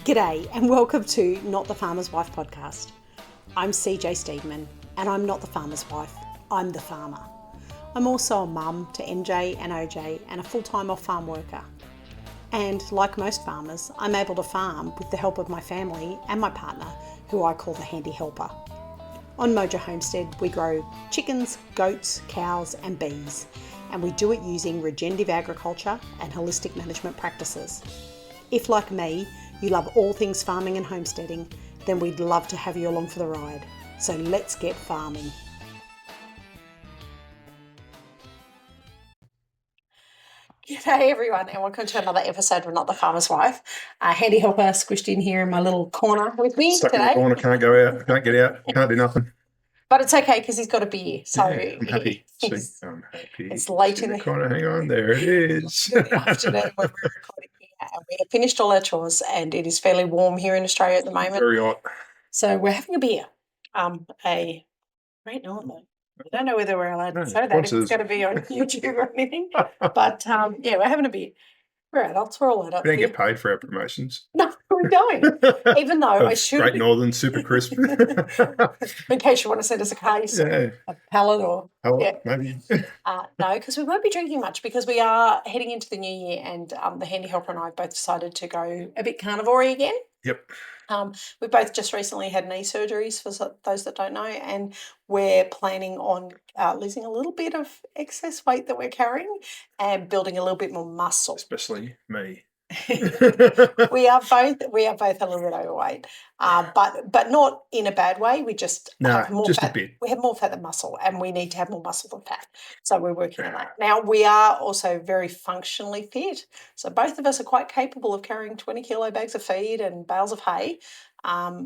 G'day and welcome to Not the Farmer's Wife podcast. I'm CJ Steedman and I'm not the farmer's wife, I'm the farmer. I'm also a mum to MJ and OJ and a full-time off-farm worker. And like most farmers, I'm able to farm with the help of my family and my partner, who I call the handy helper. On Mojo Homestead, we grow chickens, goats, cows and bees, and we do it using regenerative agriculture and holistic management practices. If, like me, you love all things farming and homesteading, then we'd love to have you along for the ride. So let's get farming. G'day everyone and welcome to another episode of Not the Farmer's Wife. Handy helper squished in here in my little corner with me Stuck today. in the corner, can't go out, can't get out, can't do nothing. But it's okay because he's got a beer. So yeah, I'm happy. I'm happy. It's late in the corner. Hang on, there it is. Good afternoon when we're recording here. And we have finished all our chores and it is fairly warm here in Australia at the moment. Very hot. So we're having a beer. Right now, I don't know whether we're allowed to say that if it's going to be on YouTube or anything. But yeah, we're having a beer. We're adults. We're all adults. We don't get paid for our promotions. No, we don't. Even though I should. Great Northern, super crisp. In case you want to send us a case, a pallet, or maybe. No, because we won't be drinking much because we are heading into the new year, and the handy helper and I have both decided to go a bit carnivore again. Yep. We both just recently had knee surgeries, for those that don't know, and we're planning on losing a little bit of excess weight that we're carrying and building a little bit more muscle. Especially me. we are both a little bit overweight, but not in a bad way. We just have more just fat. A bit. We have more fat than muscle, and we need to have more muscle than fat. So we're working on that. Now we are also very functionally fit. So both of us are quite capable of carrying 20-kilo bags of feed and bales of hay.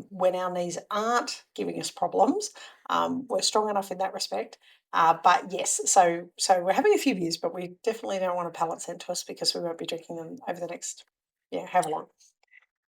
When our knees aren't giving us problems, we're strong enough in that respect. But yes, so we're having a few beers, but we definitely don't want a pallet sent to us because we won't be drinking them over the next, however long.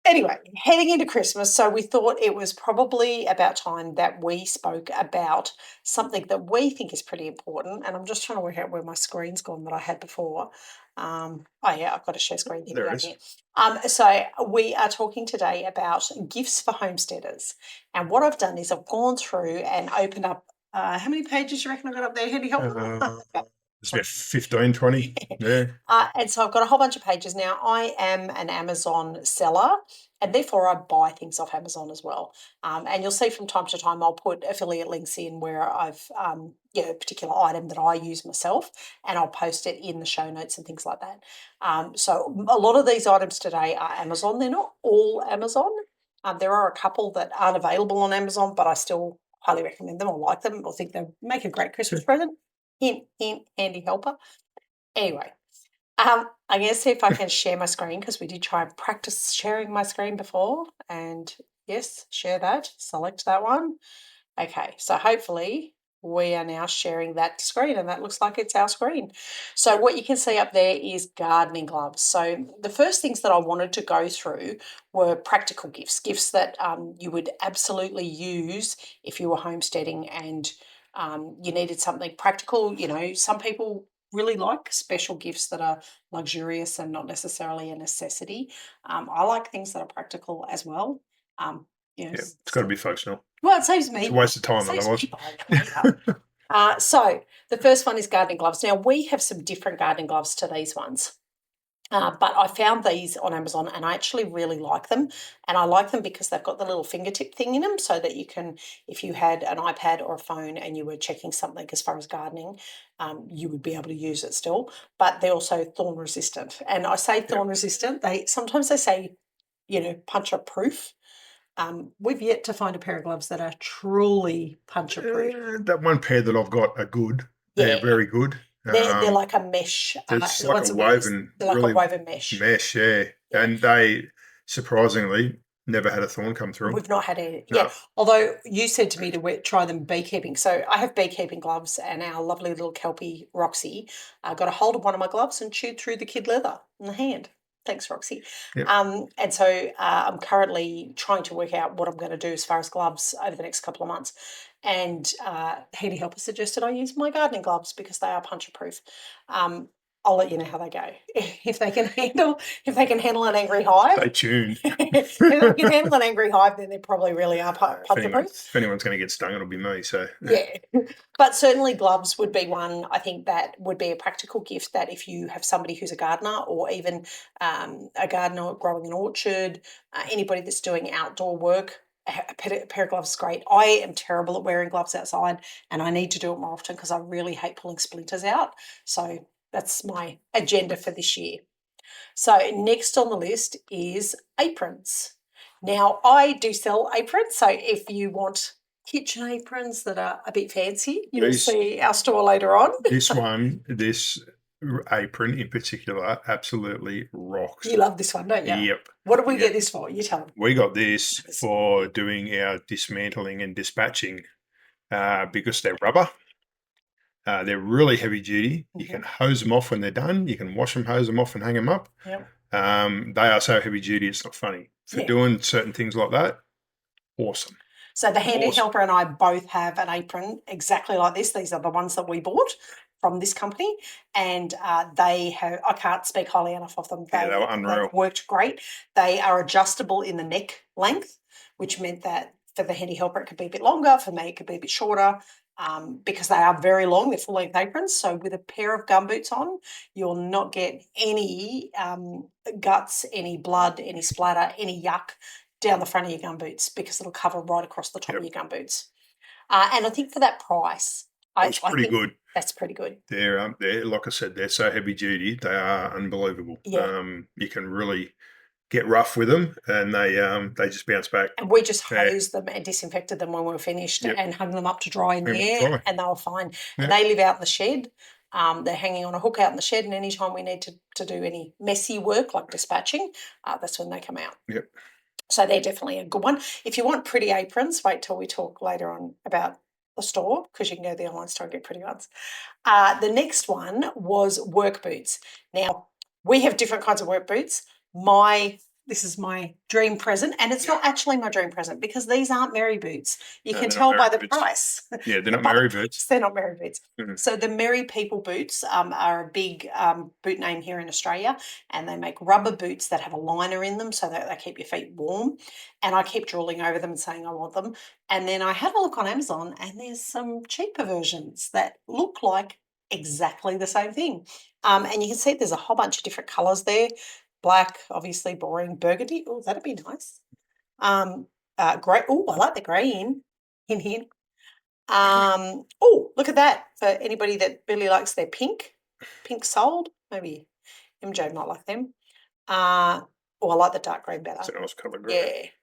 Anyway, heading into Christmas, so we thought it was probably about time that we spoke about something that we think is pretty important. And I'm just trying to work out where my screen's gone that I had before. I've got a share screen here. There it is. So we are talking today about gifts for homesteaders. And what I've done is I've gone through and opened up. How many pages do you reckon I got up there, Handy Helper? It's about 15, 20. Yeah. And so I've got a whole bunch of pages now. I am an Amazon seller, and therefore I buy things off Amazon as well. And you'll see from time to time I'll put affiliate links in where I've a particular item that I use myself, and I'll post it in the show notes and things like that. So a lot of these items today are Amazon. They're not all Amazon. There are a couple that aren't available on Amazon, but I still highly recommend them or like them or think they make a great Christmas present. Hint, handy helper. Anyway, I'm going to see if I can share my screen because we did try and practice sharing my screen before. And yes, share that. Select that one. Okay, so hopefully we are now sharing that screen and that looks like it's our screen. So what you can see up there is gardening gloves. So the first things that I wanted to go through were practical gifts that you would absolutely use if you were homesteading and you needed something practical. Some people really like special gifts that are luxurious and not necessarily a necessity. I like things that are practical as well. It's got to be functional. Well, it saves me. It's a waste of time otherwise. So the first one is gardening gloves. Now, we have some different gardening gloves to these ones. But I found these on Amazon and I actually really like them. And I like them because they've got the little fingertip thing in them so that you can, if you had an iPad or a phone and you were checking something as far as gardening, you would be able to use it still. But they're also thorn resistant. And I say thorn resistant. Sometimes they say, puncture proof. We've yet to find a pair of gloves that are truly puncture proof. That one pair that I've got are good. They're very good. They're like a mesh. It's like a woven, really woven mesh. Yeah. And they surprisingly never had a thorn come through. We've not had any. No. Yeah. Although you said to me to try them beekeeping. So I have beekeeping gloves, and our lovely little Kelpie Roxy got a hold of one of my gloves and chewed through the kid leather in the hand. Thanks, Roxy. Yep. And so I'm currently trying to work out what I'm going to do as far as gloves over the next couple of months. And Handy Helper suggested I use my gardening gloves because they are puncture proof. I'll let you know how they go. If they can handle an angry hive. Stay tuned. If they can handle an angry hive, then they probably really are puncher proof. If anyone's going to get stung, it'll be me. So yeah, but certainly gloves would be one. I think that would be a practical gift that if you have somebody who's a gardener or even a gardener growing an orchard, anybody that's doing outdoor work, a pair of gloves is great. I am terrible at wearing gloves outside, and I need to do it more often because I really hate pulling splinters out. So that's my agenda for this year. So next on the list is aprons. Now, I do sell aprons, so if you want kitchen aprons that are a bit fancy, you'll see our store later on. This apron in particular absolutely rocks. You love this one, don't you? Yep. What did we get this for? You tell them. We got this for doing our dismantling and dispatching because they're rubber. They're really heavy duty. You can hose them off when they're done. You can wash them, hose them off, and hang them up. Yep. They are so heavy duty, it's not funny. For doing certain things like that, awesome. So the handy helper and I both have an apron exactly like this. These are the ones that we bought from this company, and they have, I can't speak highly enough of them. They were unreal. They've worked great. They are adjustable in the neck length, which meant that for the handy helper it could be a bit longer, for me it could be a bit shorter, because they are very long. They're full-length aprons. So with a pair of gumboots on, you'll not get any guts, any blood, any splatter, any yuck down the front of your gumboots because it'll cover right across the top of your gumboots. And I think for that price, it's pretty good. That's pretty good. They're like I said, they're so heavy duty. They are unbelievable. Yeah. You can really get rough with them, and they just bounce back. And we just hosed them and disinfected them when we were finished and hung them up to dry in the air, and they were fine. And they live out in the shed. They're hanging on a hook out in the shed, and anytime we need to do any messy work like dispatching, that's when they come out. Yep. So they're definitely a good one. If you want pretty aprons, wait till we talk later on about the store, because you can go to the online store and get pretty ones. The next one was work boots. Now, we have different kinds of work boots. This is my dream present, and it's not actually my dream present because these aren't Merry boots. You can tell by the price. Yeah, they're not Merry boots. They're not Merry boots. So the Merry People boots are a big boot name here in Australia, and they make rubber boots that have a liner in them so that they keep your feet warm. And I keep drooling over them and saying I want them. And then I had a look on Amazon, and there's some cheaper versions that look like exactly the same thing. And you can see there's a whole bunch of different colours there. Black, obviously boring. Burgundy, oh, that'd be nice. Grey, oh, I like the grey in. Oh, look at that. For anybody that really likes their pink soled, maybe MJ might like them. I like the dark grey better. It's a nice colour grey.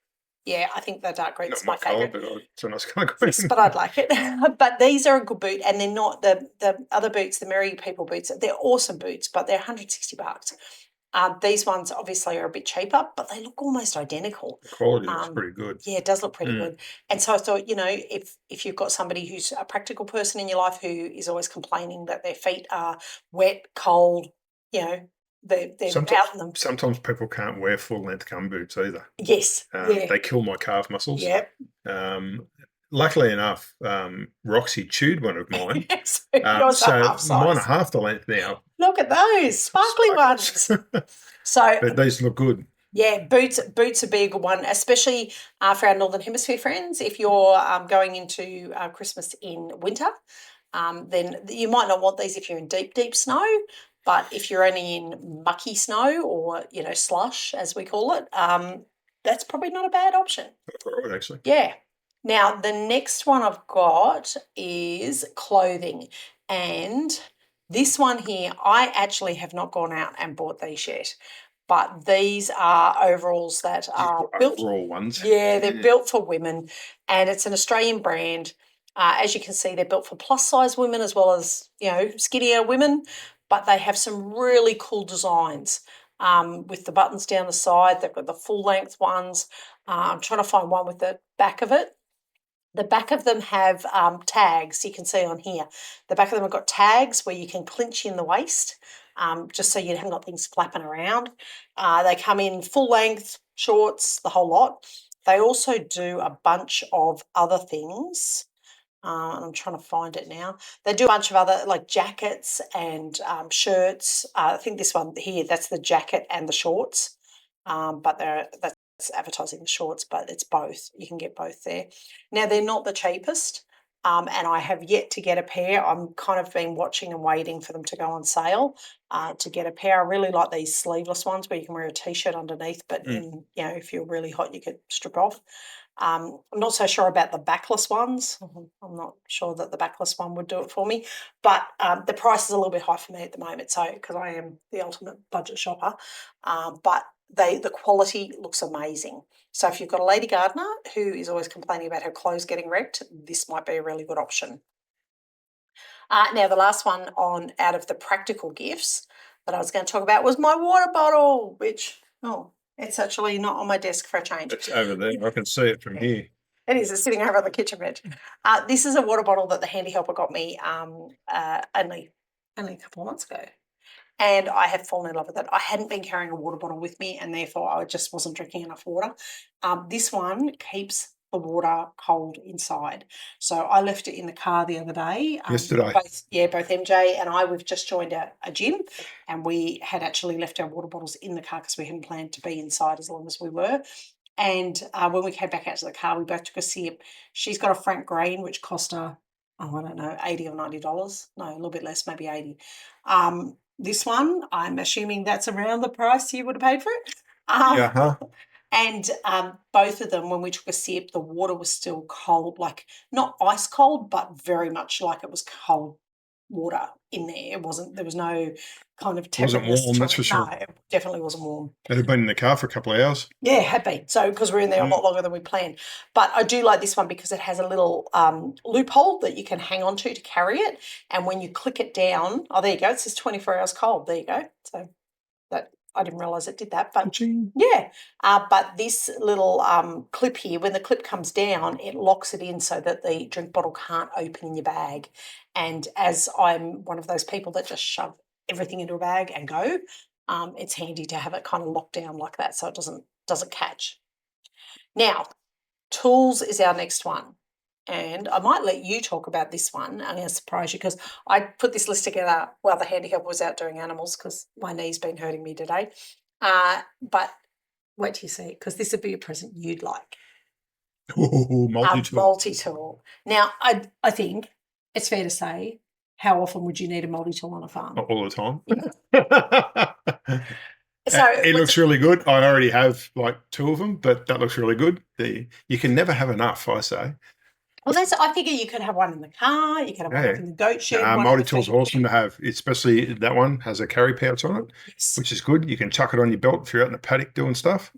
Yeah, I think the dark green is my favourite. But it's a nice colour green. Yes, but I'd like it. But these are a good boot, and they're not the other boots, the Merry People boots. They're awesome boots, but they're $160. These ones obviously are a bit cheaper, but they look almost identical. The quality looks pretty good. Yeah, it does look pretty good. And so I thought, if you've got somebody who's a practical person in your life who is always complaining that their feet are wet, cold, they're out in them. Sometimes people can't wear full-length gum boots either. Yes. They kill my calf muscles. Yep. Luckily enough, Roxy chewed one of mine. So mine are half the length now. Look at those sparkly ones. But these look good. Yeah, boots would be a good one, especially for our Northern Hemisphere friends. If you're going into Christmas in winter, then you might not want these if you're in deep, deep snow. But if you're only in mucky snow or, slush, as we call it, that's probably not a bad option. That's all right, actually. Yeah. Now, the next one I've got is clothing. And this one here, I actually have not gone out and bought these yet. But these are overalls that are built. Overall ones. Yeah, they're built for women. And it's an Australian brand. As you can see, they're built for plus-size women as well as, skinnier women. But they have some really cool designs with the buttons down the side. They've got the full-length ones. I'm trying to find one with the back of it. The back of them have tags, you can see on here. The back of them have got tags where you can clinch in the waist, just so you haven't got things flapping around. They come in full length, shorts, the whole lot. They also do a bunch of other things. And I'm trying to find it now. They do a bunch of other like jackets and shirts. I think this one here, that's the jacket and the shorts. But that's advertising the shorts, but it's both. You can get both there. Now they're not the cheapest. And I have yet to get a pair. I'm kind of been watching and waiting for them to go on sale to get a pair. I really like these sleeveless ones where you can wear a t-shirt underneath, but in if you're really hot, you could strip off. I'm not so sure about the backless ones. I'm not sure that the backless one would do it for me, but the price is a little bit high for me at the moment. So because I am the ultimate budget shopper, but the quality looks amazing. So if you've got a lady gardener who is always complaining about her clothes getting wrecked, this might be a really good option. Now the last one on out of the practical gifts that I was going to talk about was my water bottle, which it's actually not on my desk for a change. It's over there. I can see it from here. It is. It's sitting over on the kitchen bench. This is a water bottle that the handy helper got me only a couple of months ago. And I have fallen in love with it. I hadn't been carrying a water bottle with me, and therefore I just wasn't drinking enough water. This one keeps the water cold inside. So I left it in the car the other day. Yesterday. Both MJ and I, we've just joined a gym, and we had actually left our water bottles in the car because we hadn't planned to be inside as long as we were. And when we came back out to the car, we both took a sip. She's got a Frank Green, which cost her, I don't know, $80 or $90. No, a little bit less, maybe 80. This one, I'm assuming that's around the price you would have paid for it. And both of them, when we took a sip, the water was still cold, like not ice cold, but very much like it was cold water in there. There was no kind of temperature. It wasn't warm, that's for sure. No, it definitely wasn't warm. It had been in the car for a couple of hours. Yeah, it had been. So, because we're in there a lot longer than we planned. But I do like this one because it has a little loophole that you can hang on to carry it. And when you click it down, there you go. It says 24 hours cold. There you go. So that I didn't realise it did that. But yeah. But this little clip here, when the clip comes down, it locks it in so that the drink bottle can't open in your bag. And as I'm one of those people that just shove everything into a bag and go, it's handy to have it kind of locked down like that so it doesn't catch. Now, tools is our next one. And I might let you talk about this one. I'm going to surprise you because I put this list together while the handy helper was out doing animals because my knee's been hurting me today. But wait till you see it because this would be a present you'd like. Multi-tool. Multi-tool. Now, I think it's fair to say, how often would you need a multi-tool on a farm? Not all the time. So it looks really good. I already have like 2 of them, but that looks really good. You can never have enough, I say. Well, I figure you could have one in the car. You could have one in the goat shed. Multi-tool's awesome to have, especially that one has a carry pouch on it, which is good. You can chuck it on your belt if you're out in the paddock doing stuff.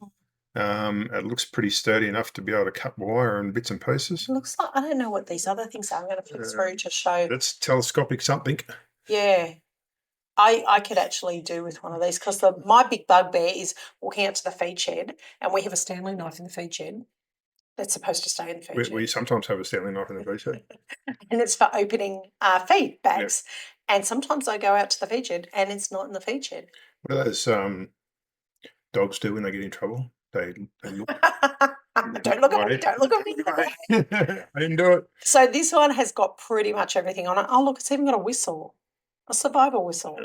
It looks pretty sturdy enough to be able to cut wire and bits and pieces. It looks like, I don't know what these other things are. I'm going to flick through to show. That's telescopic something. Yeah. I could actually do with one of these because my big bugbear is walking out to the feed shed and we have a Stanley knife in the feed shed that's supposed to stay in the feed shed. We sometimes have a Stanley knife in the feed shed. And it's for opening feed bags. Yep. And sometimes I go out to the feed shed and it's not in the feed shed. What do those dogs do when they get in trouble? They look. Don't look at me. Don't look at me. I didn't do it. So this one has got pretty much everything on it. Oh, look, it's even got a whistle. A survival whistle.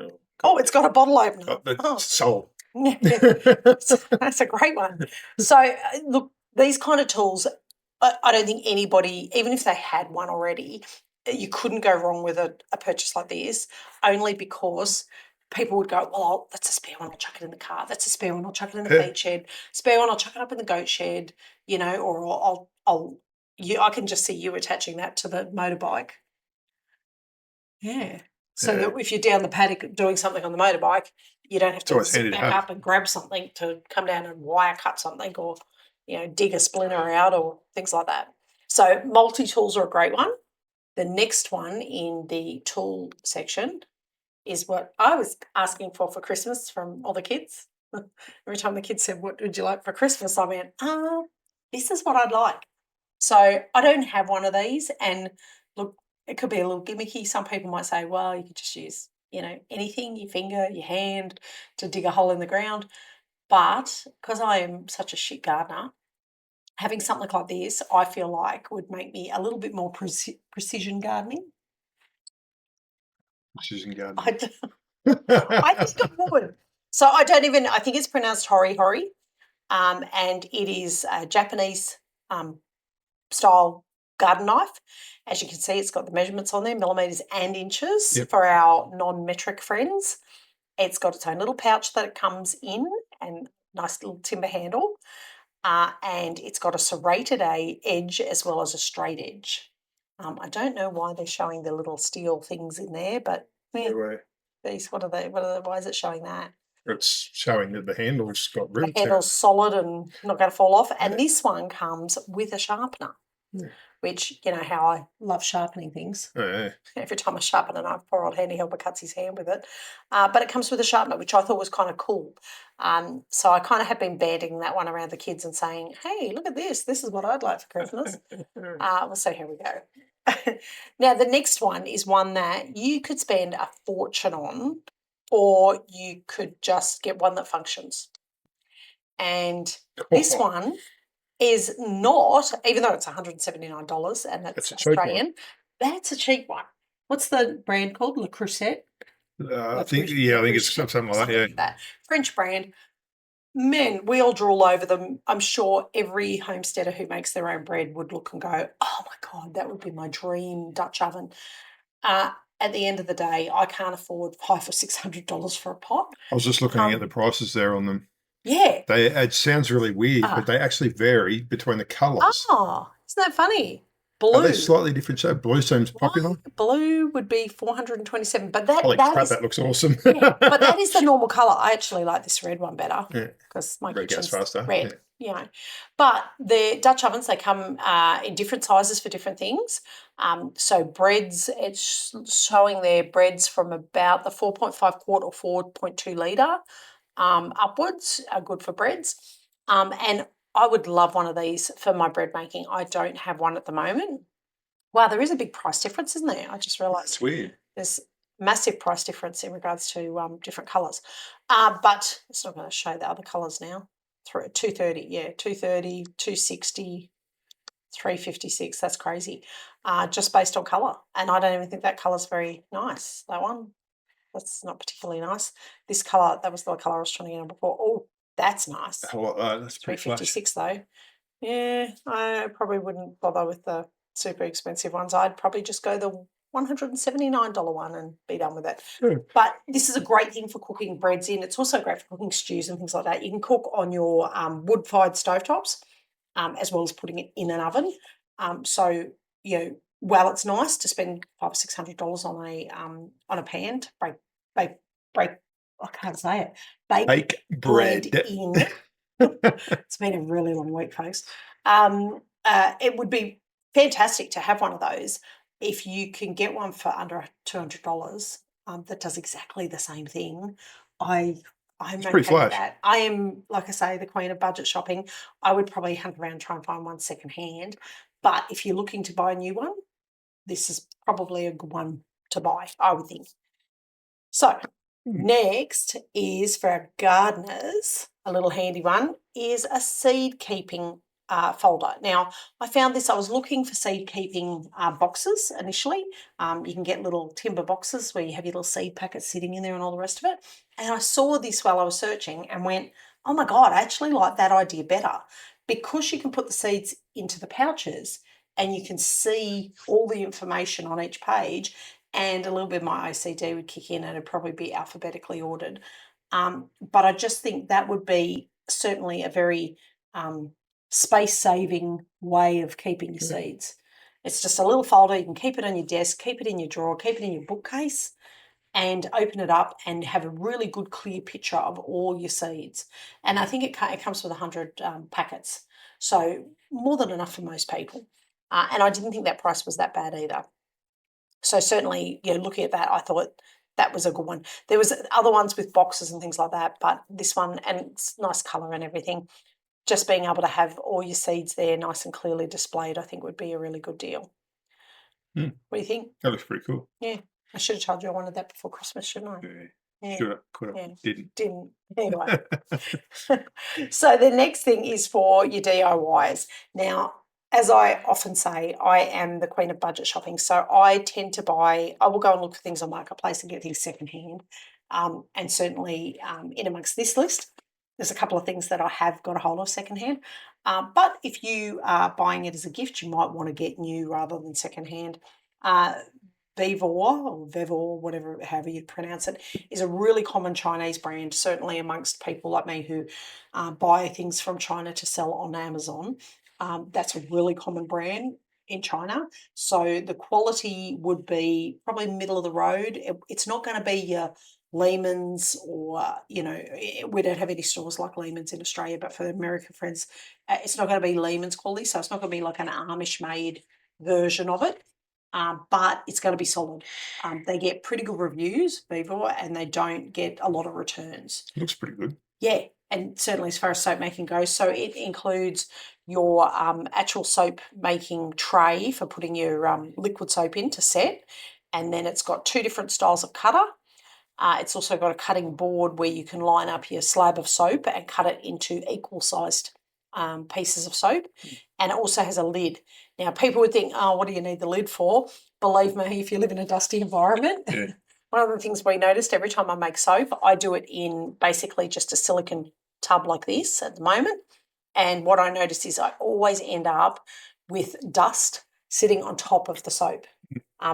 Oh, it's got a bottle opener. Soul. That's a great one. So, look, these kind of tools, I don't think anybody, even if they had one already, you couldn't go wrong with a purchase like this, only because people would go, well, that's a spare one, I'll chuck it in the car. That's a spare one, I'll chuck it in the feed shed. Spare one, I'll chuck it up in the goat shed, or I can just see you attaching that to the motorbike. Yeah. So that if you're down the paddock doing something on the motorbike, you don't have to sit back up and grab something to come down and wire cut something or, dig a splinter out or things like that. So multi-tools are a great one. The next one in the tool section is what I was asking for Christmas from all the kids. Every time the kids said, what would you like for Christmas? I went, this is what I'd like. So I don't have one of these. And look, it could be a little gimmicky. Some people might say, well, you could just use, anything, your finger, your hand to dig a hole in the ground. But because I am such a shit gardener, having something like this, I feel like would make me a little bit more precision gardening. Precision I, gardening. d- I think it would. So I think it's pronounced hori hori, and it is a Japanese style garden knife. As you can see, it's got the measurements on there, millimeters and inches Yep. for our non-metric friends. It's got its own little pouch that it comes in and nice little timber handle. And it's got a serrated edge as well as a straight edge. I don't know why they're showing the little steel things in there, but these, what are they? Why is it showing that? It's showing that the handle's got The rivets. handle's solid and not going to fall off. And this one comes with a sharpener, which, you know how I love sharpening things. Every time I sharpen a knife, poor old handy helper cuts his hand with it. But it comes with a sharpener, which I thought was kind of cool. So I kind of have been banding that one around the kids and saying, hey, look at this. This is what I'd like for Christmas. We'll see how we go. Now, the next one is one that you could spend a fortune on, or you could just get one that functions. And this one is not, even though it's $179 and that's Australian, that's a cheap one. What's the brand called? Le Creuset? I think it's something like that. That French brand. Men, we all drool over them. I'm sure every homesteader who makes their own bread would look and go, oh my God, that would be my dream Dutch oven. At the end of the day, I can't afford $500 or $600 for a pot. I was just looking at the prices there on them. Yeah. It sounds really weird, but they actually vary between the colours. Oh, isn't that funny? Blue. Are they slightly different shade? Blue seems popular. Blue would be $427, but that that looks awesome. Yeah, but that is the normal colour. I actually like this red one better because my red kitchen's goes faster. Red, you know. But the Dutch ovens, they come in different sizes for different things. So breads, it's showing their breads from about the 4.5 quart or 4.2 litre upwards are good for breads. And I would love one of these for my bread making. I don't have one at the moment. Wow, there is a big price difference, isn't there? I just realised. It's weird. There's massive price difference in regards to different colours. But it's not going to show the other colours now. 230, yeah, 230, 260, 356. That's crazy. Just based on colour. And I don't even think that colour's very nice, that one. That's not particularly nice. This colour, that was the colour I was trying to get on before. Oh, that's nice. That's pretty 356 though. Yeah, I probably wouldn't bother with the super expensive ones. I'd probably just go the $179 one and be done with it. But this is a great thing for cooking breads in. It's also great for cooking stews and things like that. You can cook on your wood-fired stovetops as well as putting it in an oven. So, you know, while it's nice to spend $500 or $600 on a pan to bake, I can't say it, bake bread in. It's been a really long week, folks. It would be fantastic to have one of those. If you can get one for under $200 that does exactly the same thing, I'm okay with that. I am, like I say, the queen of budget shopping. I would probably hunt around and try and find one secondhand. But if you're looking to buy a new one, this is probably a good one to buy, I would think. So next is for our gardeners, a little handy one, is a seed keeping folder. Now, I found this, I was looking for seed keeping boxes initially. You can get little timber boxes where you have your little seed packets sitting in there and all the rest of it. And I saw this while I was searching and went, oh my God, I actually like that idea better because you can put the seeds into the pouches and you can see all the information on each page, and a little bit of my OCD would kick in and it'd probably be alphabetically ordered. But I just think that would be certainly a very space-saving way of keeping your seeds. It's just a little folder. You can keep it on your desk, keep it in your drawer, keep it in your bookcase, and open it up and have a really good clear picture of all your seeds. And I think it comes with 100 packets, so more than enough for most people. And I didn't think that price was that bad either. So certainly, you know, looking at that, I thought that was a good one. There was other ones with boxes and things like that, but this one, and it's nice colour and everything, just being able to have all your seeds there nice and clearly displayed, I think would be a really good deal. What do you think? That looks pretty cool. Yeah. I should have told you I wanted that before Christmas, shouldn't I? Yeah. Should have, could have, Yeah. didn't. Didn't. Anyway. So the next thing is for your DIYs. Now, as I often say, I am the queen of budget shopping. So I tend to I will go and look for things on Marketplace and get things secondhand. And certainly in amongst this list, there's a couple of things that I have got a hold of secondhand. But if you are buying it as a gift, you might want to get new rather than secondhand. Vevor, whatever, however you pronounce it, is a really common Chinese brand, certainly amongst people like me who buy things from China to sell on Amazon. That's a really common brand in China. So the quality would be probably middle of the road. It's not going to be your Lehman's or, we don't have any stores like Lehman's in Australia, but for the American friends, it's not going to be Lehman's quality. So it's not going to be like an Amish made version of it. But it's going to be solid. They get pretty good reviews, Vevor, and they don't get a lot of returns. Looks pretty good. Yeah, and certainly as far as soap making goes. So it includes your actual soap making tray for putting your liquid soap in to set, and then it's got 2 different styles of cutter. It's also got a cutting board where you can line up your slab of soap and cut it into equal sized pieces of soap. And it also has a lid. Now, people would think, oh, what do you need the lid for? Believe me, if you live in a dusty environment, Yeah. one of the things we noticed every time I make soap, I do it in basically just a silicone tub like this at the moment. And what I notice is I always end up with dust sitting on top of the soap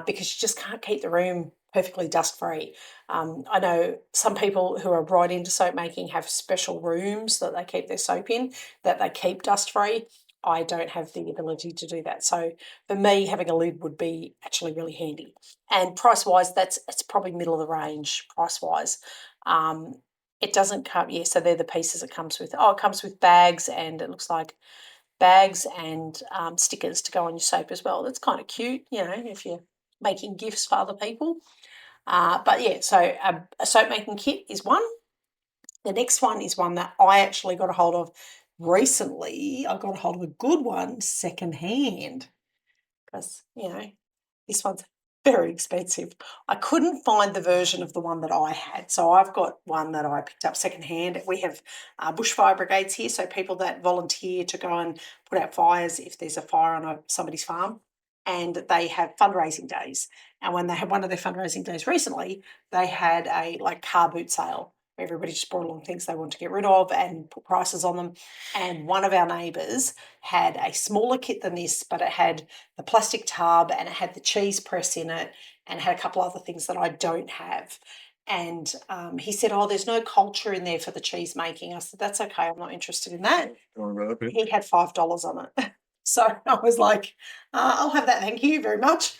because you just can't keep the room perfectly dust free. I know some people who are right into soap making have special rooms that they keep their soap in that they keep dust free. I don't have the ability to do that. So for me, having a lid would be actually really handy. And price wise, it's probably middle of the range price wise. It doesn't come, yeah, so they're the pieces it comes with. Oh, it comes with bags, and it looks like bags and stickers to go on your soap as well. That's kind of cute, if you're making gifts for other people. But yeah, so a soap making kit is one. The next one is one that I actually got a hold of recently. I got a hold of a good one secondhand because, this one's very expensive. I couldn't find the version of the one that I had. So I've got one that I picked up secondhand. We have bushfire brigades here, so people that volunteer to go and put out fires if there's a fire on somebody's farm. And they have fundraising days. And when they had one of their fundraising days recently, they had a car boot sale. Everybody just brought along things they want to get rid of and put prices on them. And one of our neighbours had a smaller kit than this, but it had the plastic tub and it had the cheese press in it and had a couple other things that I don't have. And he said, oh, there's no culture in there for the cheese making. I said, that's okay. I'm not interested in that. He had $5 on it. So I was like, I'll have that. Thank you very much.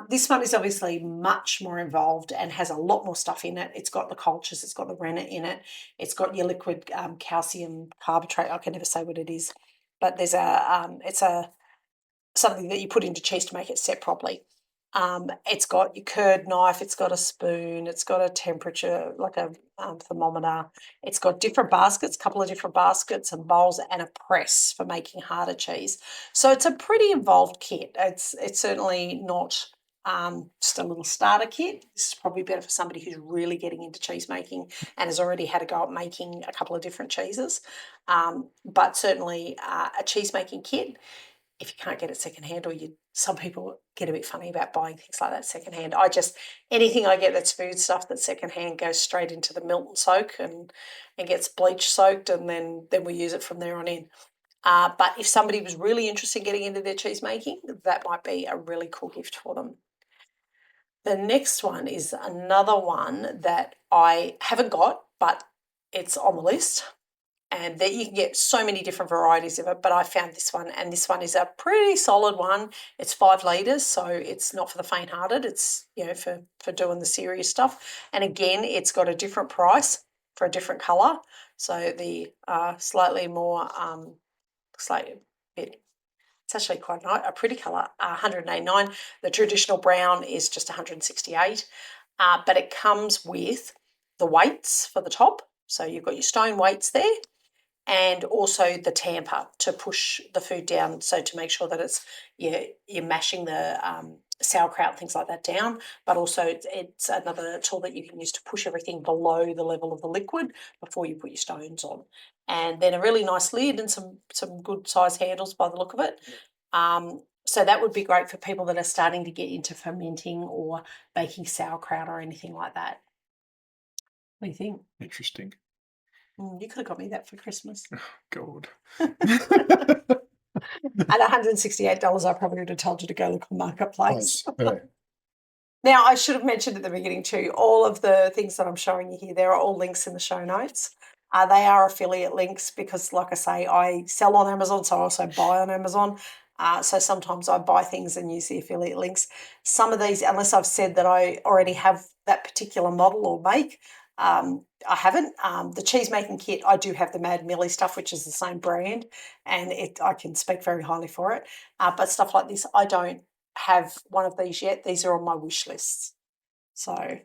This one is obviously much more involved and has a lot more stuff in it. It's got the cultures, it's got the rennet in it, it's got your liquid calcium carbotrate. I can never say what it is, but there's it's something that you put into cheese to make it set properly. It's got your curd knife, it's got a spoon, it's got a temperature, like a thermometer. It's got different baskets, a couple of different baskets and bowls, and a press for making harder cheese. So it's a pretty involved kit. It's certainly not just a little starter kit. This is probably better for somebody who's really getting into cheese making and has already had a go at making a couple of different cheeses. But certainly a cheese making kit, if you can't get it secondhand, or some people get a bit funny about buying things like that secondhand. Anything I get that's food stuff that's secondhand goes straight into the melt and soak and gets bleach soaked, and then we use it from there on in. But if somebody was really interested in getting into their cheese making, that might be a really cool gift for them. The next one is another one that I haven't got, but it's on the list. And that you can get so many different varieties of it, but I found this one, and this one is a pretty solid one. It's 5 litres, so it's not for the faint-hearted. It's for doing the serious stuff. And again, it's got a different price for a different colour. So the slightly more looks like a bit. It's actually quite a pretty colour, 189. The traditional brown is just 168, but it comes with the weights for the top. So you've got your stone weights there. and also the tamper to push the food down, so to make sure that it's you're mashing the sauerkraut, things like that down, but also it's another tool that you can use to push everything below the level of the liquid before you put your stones on. And then a really nice lid and some good size handles by the look of it. So that would be great for people that are starting to get into fermenting or baking sauerkraut or anything like that. What do you think? Interesting. You could have got me that for Christmas. God. At $168, I probably would have told you to go look on Marketplace. Yeah. Now, I should have mentioned at the beginning too, all of the things that I'm showing you here, there are all links in the show notes. They are affiliate links because, like I say, I sell on Amazon, so I also buy on Amazon. So sometimes I buy things and use the affiliate links. Some of these, unless I've said that I already have that particular model or make, I haven't. The cheese making kit, I do have the Mad Millie stuff, which is the same brand, and I can speak very highly for it. But stuff like this, I don't have one of these yet. These are on my wish lists. So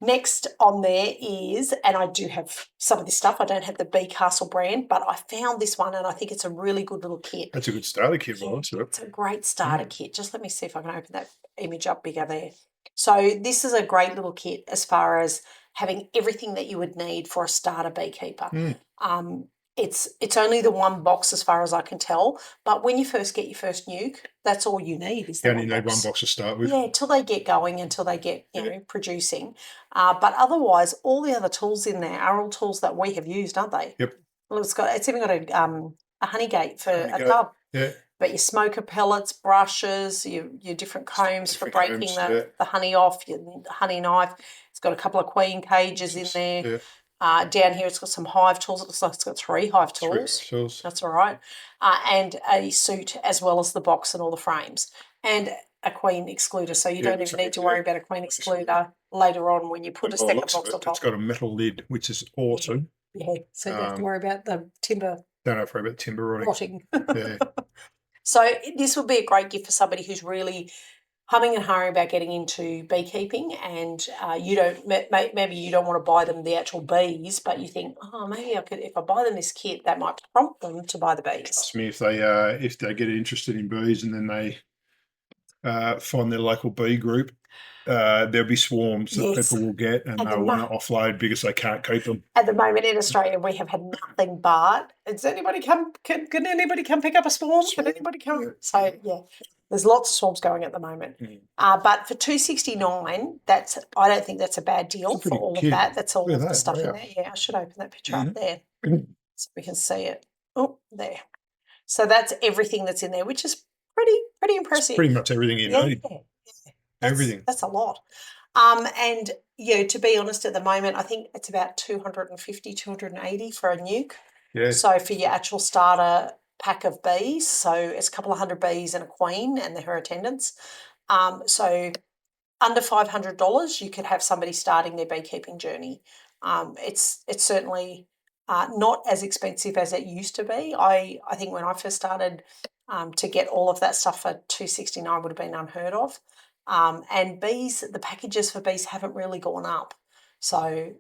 next on there is, and I do have some of this stuff, I don't have the Bee Castle brand, but I found this one and I think it's a really good little kit. That's a good starter kit, Yeah, Lawrence. it's a great starter kit. Just let me see if I can open that image up bigger there. So this is a great little kit as far as having everything that you would need for a starter beekeeper. It's only the one box as far as I can tell, but when you first get your first nuke, that's all you need is You the only need one box to start with. Yeah, till they get going, until they get producing. But otherwise, all the other tools in there are all tools that we have used, aren't they? Yep. Well, it's even got a honey gate for a tub. Yeah. But your smoker pellets, brushes, your different combs for breaking the honey off, your honey knife. It's got a couple of queen cages in there. Yeah. Down here, it's got some hive tools. It looks like it's got 3 hive tools. That's all right. And a suit as well as the box and all the frames. And a queen excluder, so you don't even need to worry about a queen excluder later on when you put a second box on top. It's got a metal lid, which is awesome. Yeah, so you don't have to worry about the timber. Don't have to worry about timber rotting. Yeah. So this would be a great gift for somebody who's really humming and hurrying about getting into beekeeping, and maybe you don't want to buy them the actual bees, but you think, oh, maybe I could, if I buy them this kit, that might prompt them to buy the bees. Trust me, if they get interested in bees and then they find their local bee group, there'll be swarms that people will get, and they'll want to offload because they can't keep them. At the moment in Australia, we have had nothing but. Does anybody come? Can anybody come pick up a swarm? Can anybody come? So yeah, there's lots of swarms going at the moment. But for $269, I don't think that's a bad deal for all of that. That's all of the stuff in there. Yeah, I should open that picture up there so we can see it. Oh, there. So that's everything that's in there, which is pretty impressive. It's pretty much everything you need. Yeah. Everything. That's a lot. And to be honest, at the moment, I think it's about $250, $280 for a nuke. Yeah. So for your actual starter pack of bees, so it's a couple of hundred bees and a queen and her attendants. So under $500, you could have somebody starting their beekeeping journey. It's certainly not as expensive as it used to be. I think when I first started, to get all of that stuff for $269 would have been unheard of. And bees, the packages for bees haven't really gone up. So,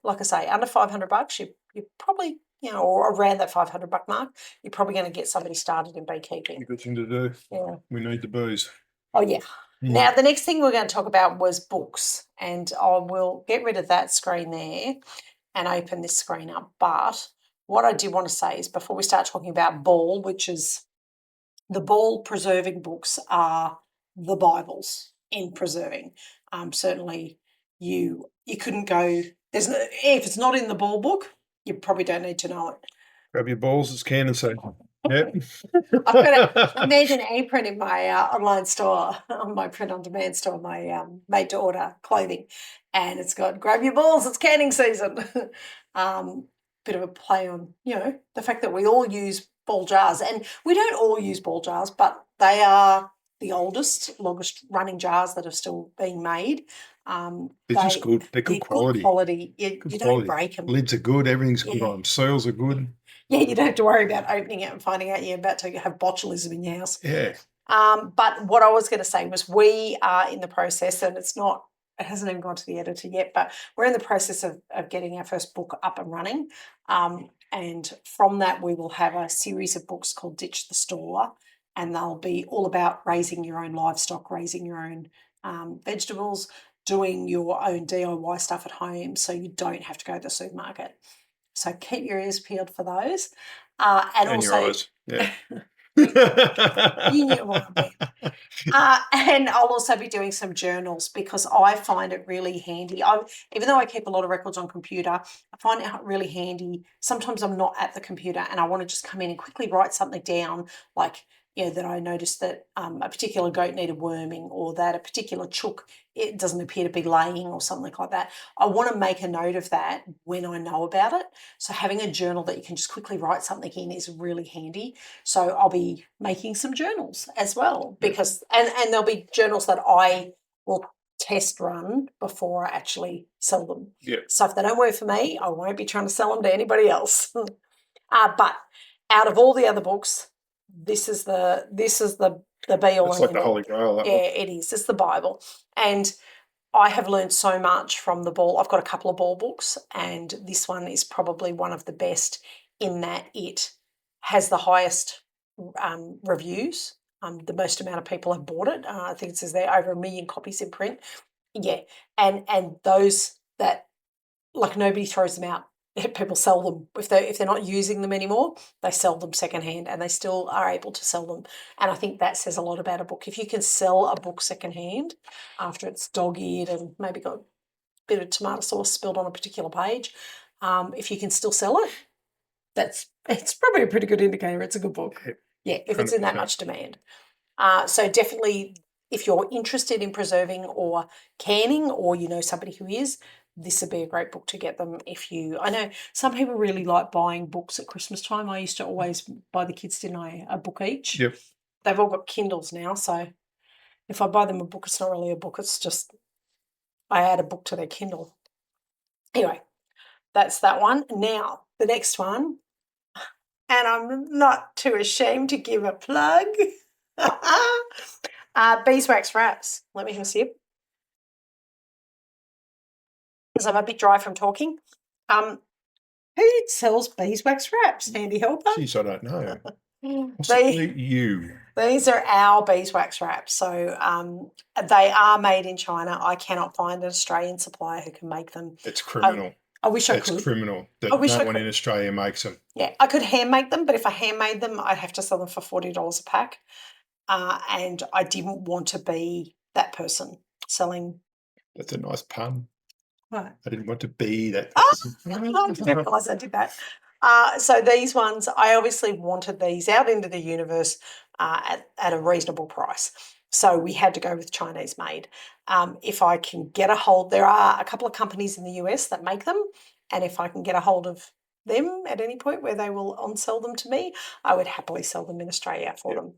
like I say, under $500, you're probably, or around that $500 mark, you're probably going to get somebody started in beekeeping. A good thing to do. Yeah. We need the bees. Oh, yeah. Now, the next thing we're going to talk about was books, and I will get rid of that screen there and open this screen up. But what I do want to say is, before we start talking about ball, which is the ball preserving books are the Bibles in preserving. Certainly you couldn't go, if it's not in the ball book, you probably don't need to know it. Grab your balls, as Ken and say, yep. I made an apron in my online store, on my print-on-demand store, my made-to-order clothing, and it's got, grab your balls, it's canning season. Bit of a play on, the fact that we all use ball jars, and we don't all use ball jars, but they are the longest running jars that are still being made. They're just good. They're good quality. Good quality. You don't break them. Lids are good. Everything's good on them. Seals are good. Yeah, you don't have to worry about opening it and finding out you're about to have botulism in your house. Yeah. But what I was going to say was, we are in the process, and it hasn't even gone to the editor yet, but we're in the process of getting our first book up and running. And from that, we will have a series of books called Ditch the Store, and they'll be all about raising your own livestock, raising your own vegetables, doing your own DIY stuff at home so you don't have to go to the supermarket. So keep your ears peeled for those. And also, your eyes. Yeah. you knew what I meant. And I'll also be doing some journals because I find it really handy. Even though I keep a lot of records on computer, I find it really handy. Sometimes I'm not at the computer and I want to just come in and quickly write something down, like, that I noticed that a particular goat needed worming, or that a particular chook, it doesn't appear to be laying, or something like that. I want to make a note of that when I know about it. So having a journal that you can just quickly write something in is really handy. So I'll be making some journals as well, because and there'll be journals that I will test run before I actually sell them. Yeah. So if they don't work for me, I won't be trying to sell them to anybody else. But out of all the other books, this is the be all. It's like the Holy Grail. That yeah, one. it is. It's the Bible, and I have learned so much from the ball. I've got a couple of ball books, and this one is probably one of the best in that it has the highest reviews. The most amount of people have bought it. I think it says there over 1 million copies in print. Yeah, and those that, like, nobody throws them out. People sell them if they're not using them anymore. They sell them secondhand, and they still are able to sell them. And I think that says a lot about a book. If you can sell a book secondhand after it's dog-eared and maybe got a bit of tomato sauce spilled on a particular page, if you can still sell it, it's probably a pretty good indicator it's a good book. Yeah, if it's in that 100%. much demand. So definitely, if you're interested in preserving or canning, or you know somebody who is, this would be a great book to get them. I know some people really like buying books at Christmas time. I used to always buy the kids, didn't I, a book each. Yep. They've all got Kindles now, so if I buy them a book, it's not really a book. It's just I add a book to their Kindle. Anyway, that's that one. Now, the next one, and I'm not too ashamed to give a plug. Beeswax wraps. Let me have a sip, because I'm a bit dry from talking. Who sells beeswax wraps? Handy helper. Geez, I don't know. They, these are our beeswax wraps. So they are made in China. I cannot find an Australian supplier who can make them. It's criminal. I wish I could. It's criminal that I wish no I one could. in Australia makes them. Yeah, I could hand make them, but if I hand made them, I'd have to sell them for $40 a pack. And I didn't want to be that person selling. That's a nice pun. What? I didn't want to be that person. I didn't realise I did that. So these ones, I obviously wanted these out into the universe at a reasonable price. So we had to go with Chinese made. If I can get a hold, there are a couple of companies in the US that make them, and if I can get a hold of them at any point where they will on-sell them to me, I would happily sell them in Australia for them.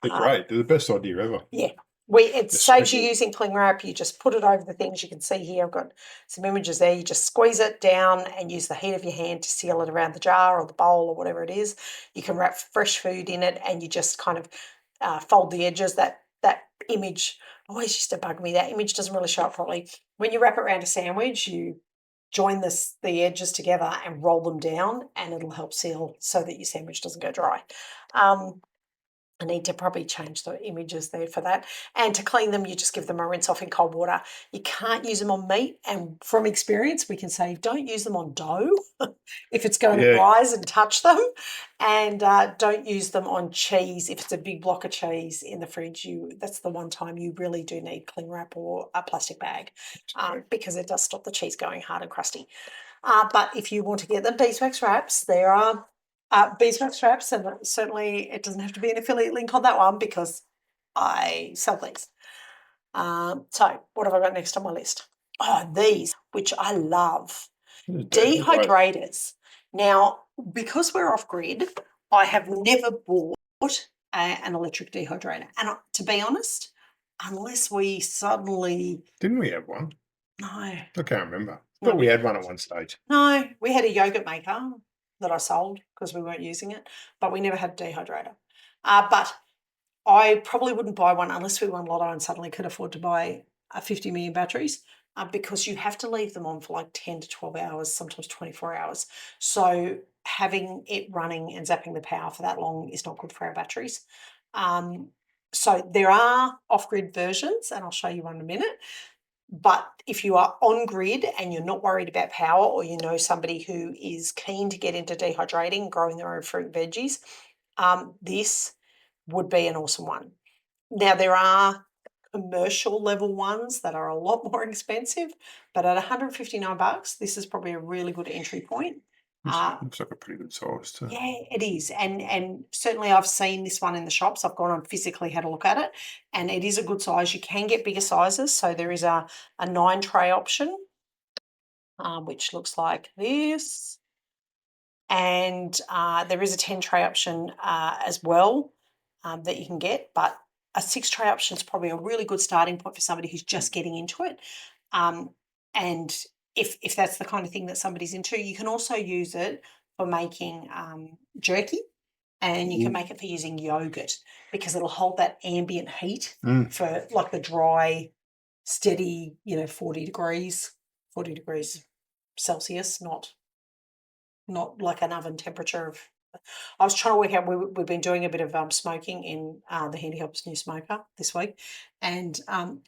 They're great. They're the best idea ever. Yeah. It saves you using cling wrap. You just put it over the things. You can see here, I've got some images there. You just squeeze it down and use the heat of your hand to seal it around the jar or the bowl or whatever it is. You can wrap fresh food in it, and you just kind of fold the edges. That image always used to bug me. That image doesn't really show up properly. When you wrap it around a sandwich, you join the edges together and roll them down, and it'll help seal so that your sandwich doesn't go dry. I need to probably change the images there for that. And to clean them, you just give them a rinse off in cold water. You can't use them on meat. And from experience, we can say don't use them on dough if it's going to rise and touch them. And don't use them on cheese. If it's a big block of cheese in the fridge, that's the one time you really do need cling wrap or a plastic bag, because it does stop the cheese going hard and crusty. But if you want to get the beeswax wraps, there are beeswax wraps, and certainly it doesn't have to be an affiliate link on that one because I sell these. So what have I got next on my list? Oh, these, which I love. Dehydrators. Now, because we're off grid, I have never bought an electric dehydrator. And to be honest, unless we suddenly... Didn't we have one? No. I can't remember. But we had one at one stage. No, we had a yogurt maker that I sold because we weren't using it, but we never had a dehydrator. But I probably wouldn't buy one unless we won Lotto and suddenly could afford to buy 50 million batteries, because you have to leave them on for like 10 to 12 hours, sometimes 24 hours. So having it running and zapping the power for that long is not good for our batteries. So there are off-grid versions, and I'll show you one in a minute. But if you are on grid and you're not worried about power, or you know somebody who is keen to get into dehydrating, growing their own fruit and veggies, this would be an awesome one. Now, there are commercial level ones that are a lot more expensive, but at $159, this is probably a really good entry point. Looks like a pretty good size too. Yeah, it is. And certainly I've seen this one in the shops. I've gone and physically had a look at it, and it is a good size. You can get bigger sizes. So there is a 9 tray option, which looks like this. And there is a 10 tray option as well that you can get. But a 6 tray option is probably a really good starting point for somebody who's just getting into it. And if that's the kind of thing that somebody's into, you can also use it for making jerky, and you can make it for using yogurt, because it'll hold that ambient heat for like the dry, steady, 40 degrees Celsius, not like an oven temperature of. I was trying to work out. We've been doing a bit of smoking in the Handy Help's new smoker this week, and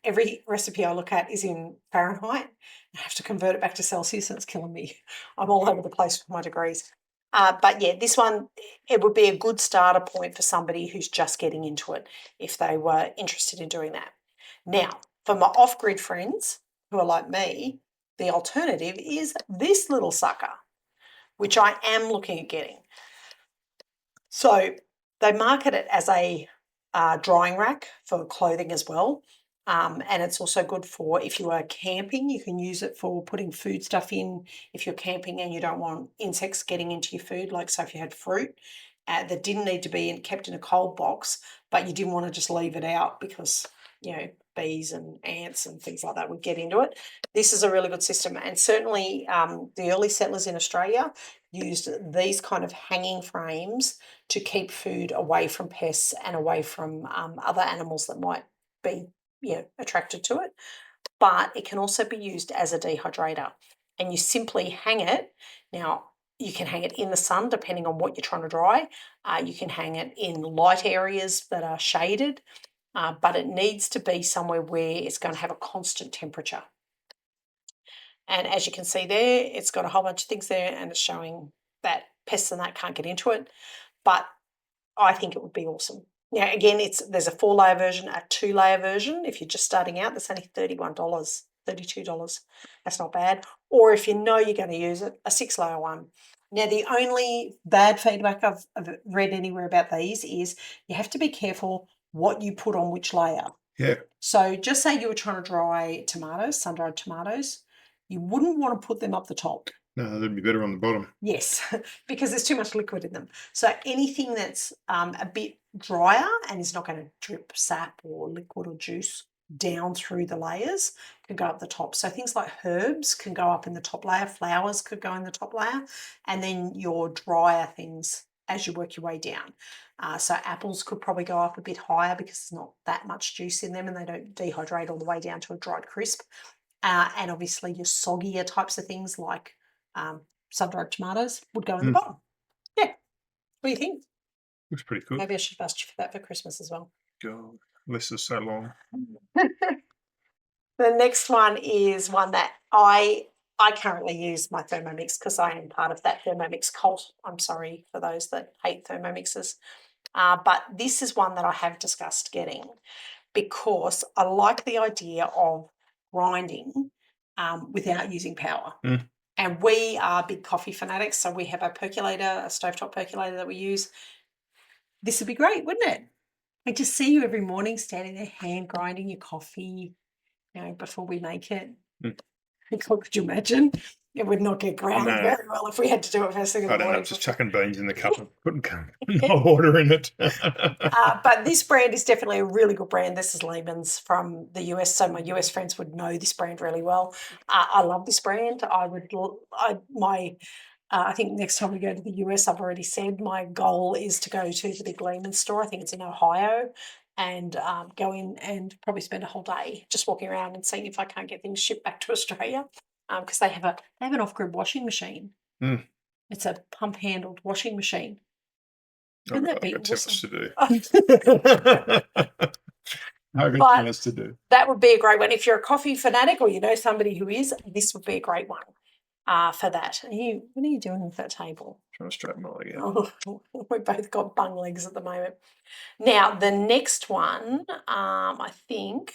every recipe I look at is in Fahrenheit. I have to convert it back to Celsius, and it's killing me. I'm all over the place with my degrees. But yeah, this one, it would be a good starter point for somebody who's just getting into it if they were interested in doing that. Now, for my off-grid friends who are like me, the alternative is this little sucker, which I am looking at getting. So they market it as a drying rack for clothing as well. And it's also good for if you are camping, you can use it for putting food stuff in. If you're camping and you don't want insects getting into your food, like so if you had fruit that didn't need to be kept in a cold box, but you didn't want to just leave it out because, bees and ants and things like that would get into it. This is a really good system. And certainly the early settlers in Australia used these kind of hanging frames to keep food away from pests and away from other animals that might be attracted to it. But it can also be used as a dehydrator, and you simply hang it. Now, you can hang it in the sun depending on what you're trying to dry. You can hang it in light areas that are shaded, but it needs to be somewhere where it's going to have a constant temperature. And as you can see there, it's got a whole bunch of things there, and it's showing that pests and that can't get into it. But I think it would be awesome. Now, again, there's a 4-layer version, a 2-layer version. If you're just starting out, that's only $31, $32. That's not bad. Or if you know you're going to use it, a 6-layer one. Now, the only bad feedback I've read anywhere about these is you have to be careful what you put on which layer. Yeah. So just say you were trying to dry tomatoes, sun-dried tomatoes, you wouldn't want to put them up the top. No, they'd be better on the bottom. Yes, because there's too much liquid in them. So anything that's a bit drier and is not going to drip sap or liquid or juice down through the layers can go up the top. So things like herbs can go up in the top layer, flowers could go in the top layer, and then your drier things as you work your way down. So apples could probably go up a bit higher because there's not that much juice in them and they don't dehydrate all the way down to a dried crisp. And obviously your soggier types of things like sun-dried tomatoes would go in the bottom. Yeah. What do you think? Looks pretty cool. Maybe I should have asked you for that for Christmas as well. God, list is so long. The next one is one that I currently use my Thermomix because I am part of that Thermomix cult. I'm sorry for those that hate Thermomixes. But this is one that I have discussed getting because I like the idea of grinding without using power. And we are big coffee fanatics, so we have a percolator, a stovetop percolator that we use. This would be great, wouldn't it? I just see you every morning standing there hand grinding your coffee, before we make it. Could you imagine? It would not get ground very well if we had to do it first thing in the morning. I don't know, just chucking beans in the cup and putting no water in it. But this brand is definitely a really good brand. This is Lehman's from the US, so my US friends would know this brand really well. I love this brand. I think next time we go to the US, I've already said my goal is to go to the big Lehman's store. I think it's in Ohio, and go in and probably spend a whole day just walking around and seeing if I can't get things shipped back to Australia, because they have an off-grid washing machine. It's a pump-handled washing machine. I've Wouldn't that be got too much awesome? to do. I've got too But much to do. that would be a great one. If you're a coffee fanatic or you know somebody who is, this would be a great one for that. What are you doing with that table? Trying to straighten my leg out. Oh, we've both got bung legs at the moment. Now, the next one, I think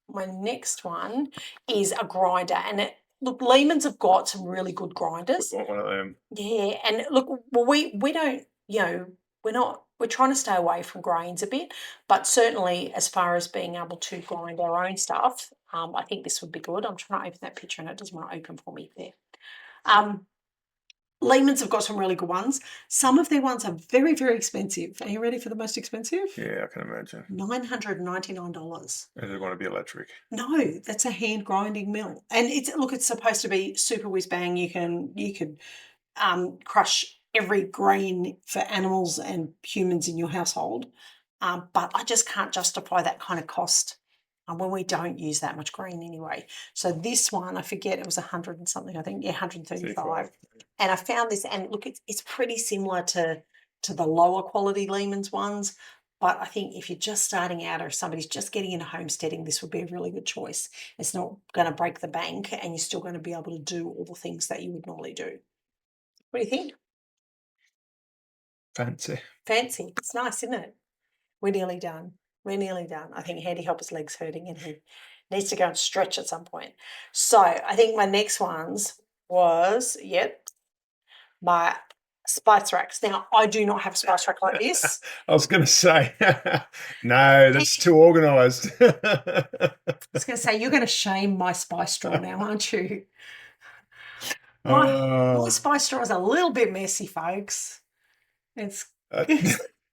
my next one is a grinder. And look, Lehman's have got some really good grinders. Want one of them. Yeah, and look, well, we don't, we're trying to stay away from grains a bit, but certainly as far as being able to grind our own stuff, I think this would be good. I'm trying to open that picture and it doesn't want to open for me there. Lehman's have got some really good ones. Some of their ones are very, very expensive. Are you ready for the most expensive? Yeah, I can imagine. $999. Does it want to be electric? No, that's a hand grinding mill. And it's supposed to be super whiz bang. You could crush every grain for animals and humans in your household. But I just can't justify that kind of cost when we don't use that much grain anyway. So this one, I forget, it was 100 and something, I think, 135. And I found this, and look, it's pretty similar to the lower quality Lehman's ones. But I think if you're just starting out or if somebody's just getting into homesteading, this would be a really good choice. It's not going to break the bank and you're still going to be able to do all the things that you would normally do. What do you think? Fancy. Fancy. It's nice, isn't it? We're nearly done. I think Handy Helper's leg's hurting and he needs to go and stretch at some point. So I think my next ones was, my spice racks. Now, I do not have a spice rack like this. I was going to say, no, that's too organised. I was going to say, you're going to shame my spice straw now, aren't you? My spice straw is a little bit messy, folks. It's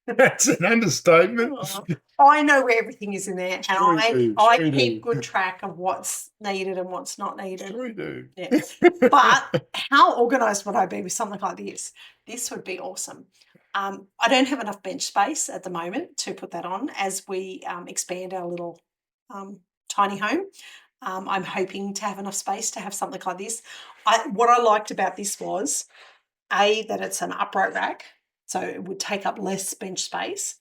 that's an understatement. I know where everything is in there, and I keep good track of what's needed and what's not needed. Sure you do. Yeah. But how organised would I be with something like this? This would be awesome. I don't have enough bench space at the moment to put that on as we expand our little tiny home. I'm hoping to have enough space to have something like this. What I liked about this was, that it's an upright rack, so it would take up less bench space,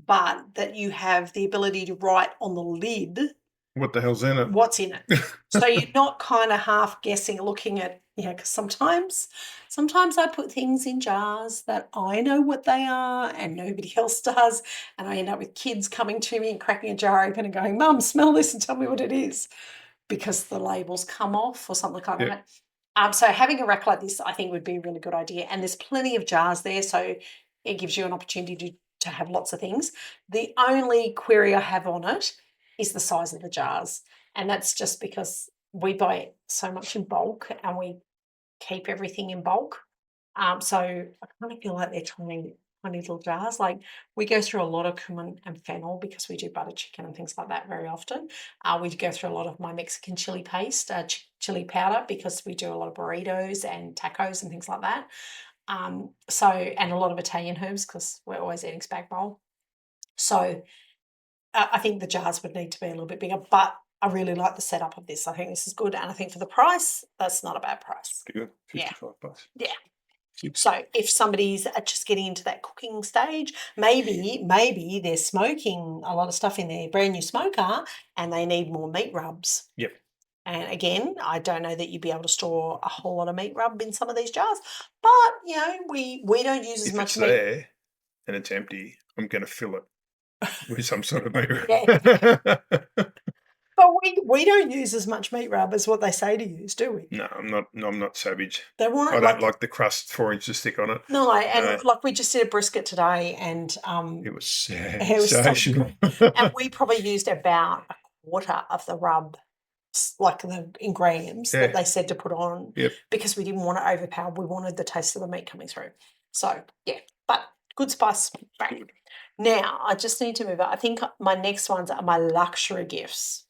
but that you have the ability to write on the lid what the hell's in it. What's in it. So you're not kind of half guessing, looking at, because sometimes I put things in jars that I know what they are and nobody else does. And I end up with kids coming to me and cracking a jar open and going, Mum, smell this and tell me what it is, because the labels come off or something like that. So having a rack like this, I think, would be a really good idea. And there's plenty of jars there, so it gives you an opportunity to have lots of things. The only query I have on it is the size of the jars. And that's just because we buy so much in bulk and we keep everything in bulk. So I kind of feel like they're tiny little jars. Like, we go through a lot of cumin and fennel because we do butter chicken and things like that very often. We go through a lot of my Mexican chili paste, chili powder, because we do a lot of burritos and tacos and things like that. And a lot of Italian herbs because we're always eating spag bowl. So I think the jars would need to be a little bit bigger, but I really like the setup of this. I think this is good, and I think for the price, that's not a bad price. Good, $55. Yeah. So if somebody's just getting into that cooking stage, maybe they're smoking a lot of stuff in their brand new smoker and they need more meat rubs. Yep. And again, I don't know that you'd be able to store a whole lot of meat rub in some of these jars, but we don't use as much meat. If it's there and it's empty, I'm going to fill it with some sort of meat rub. Yeah. But we don't use as much meat rub as what they say to use, do we? No, I'm not savage. I don't like the crust 4 inches thick on it. No, and like we just did a brisket today, and it was sensational. And we probably used about a quarter of the rub, like in grams, that they said to put on, because we didn't want to overpower. We wanted the taste of the meat coming through. So but good spice. Right. Now I just need to move on. I think my next ones are my luxury gifts.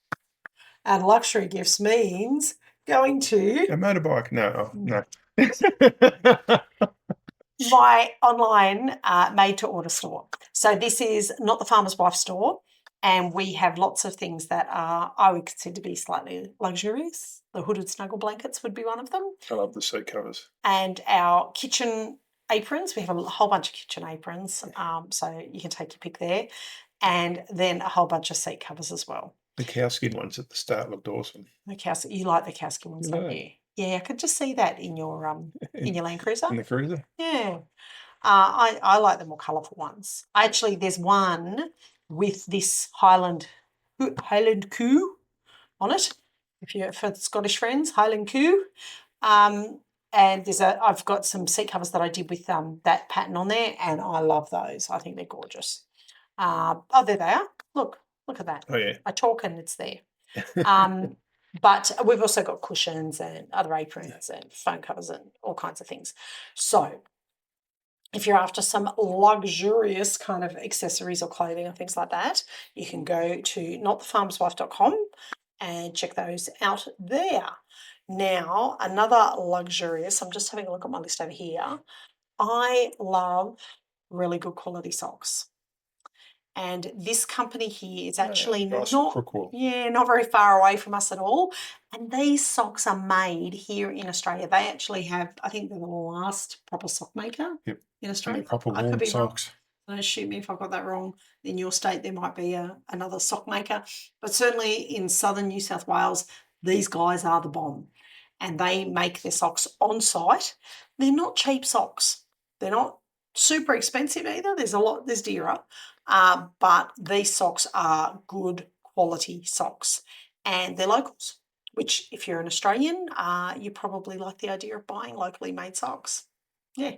And luxury gifts means going to a motorbike. No. My online made-to-order store. So this is not the Farmer's Wife store. And we have lots of things that are, I would consider to be slightly luxurious. The hooded snuggle blankets would be one of them. I love the seat covers. And our kitchen aprons, we have a whole bunch of kitchen aprons, so you can take your pick there. And then a whole bunch of seat covers as well. The cowskin ones at the start looked awesome. You like the cowskin ones, don't you? Yeah, I could just see that in your Land Cruiser. In the cruiser? Yeah. I like the more colourful ones. Actually, there's one with this Highland Coo on it. If you're for Scottish friends, Highland Coo. And I've got some seat covers that I did with that pattern on there, and I love those. I think they're gorgeous. Oh, there they are. Look at that. Oh yeah. I talk and it's there. But we've also got cushions and other aprons and phone covers and all kinds of things. So if you're after some luxurious kind of accessories or clothing or things like that, you can go to notthefarmerswife.com and check those out there. Now, another luxurious, I'm just having a look at my list over here. I love really good quality socks. And this company here is actually not very far away from us at all. And these socks are made here in Australia. They actually have, I think they're the last proper sock maker in Australia. Proper warm socks. Don't shoot me if I've got that wrong. In your state, there might be another sock maker. But certainly in southern New South Wales, these guys are the bomb. And they make their socks on site. They're not cheap socks. They're not super expensive either. There's dearer. But these socks are good quality socks, and they're locals, which if you're an Australian, you probably like the idea of buying locally made socks. Yeah,